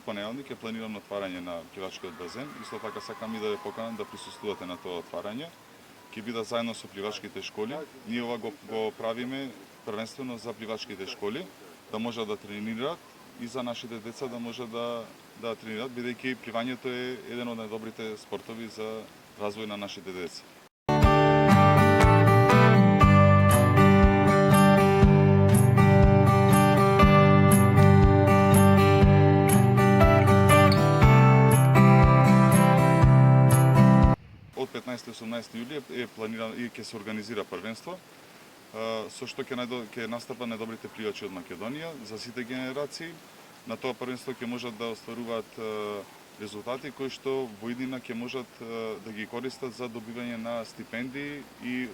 понеделник е планирано отварање на пливачкиот базен. Исто така сакам и да ве поканам да присуствувате на тоа отварање. Ќе бидат заедно со пливачките школи. Ние ова го правиме првенствено за пливачките школи, да можат да тренираат и за нашите деца да можат да тренираат, бидејќи пливањето е еден од најдобрите спортови за развој на нашите деца. Од 15-18 јули е планирано и ќе се организира првенство, со што ќе настапа најдобрите пливачи од Македонија за сите генерации. На тоа првенство ќе можат да остваруваат резултати кои што во иднина ќе можат да ги користат за добивање на стипендии и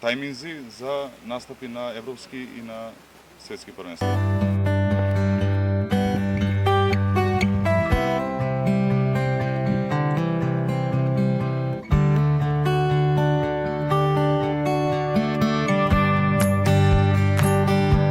тајминзи за настапи на европски и на светски првенства.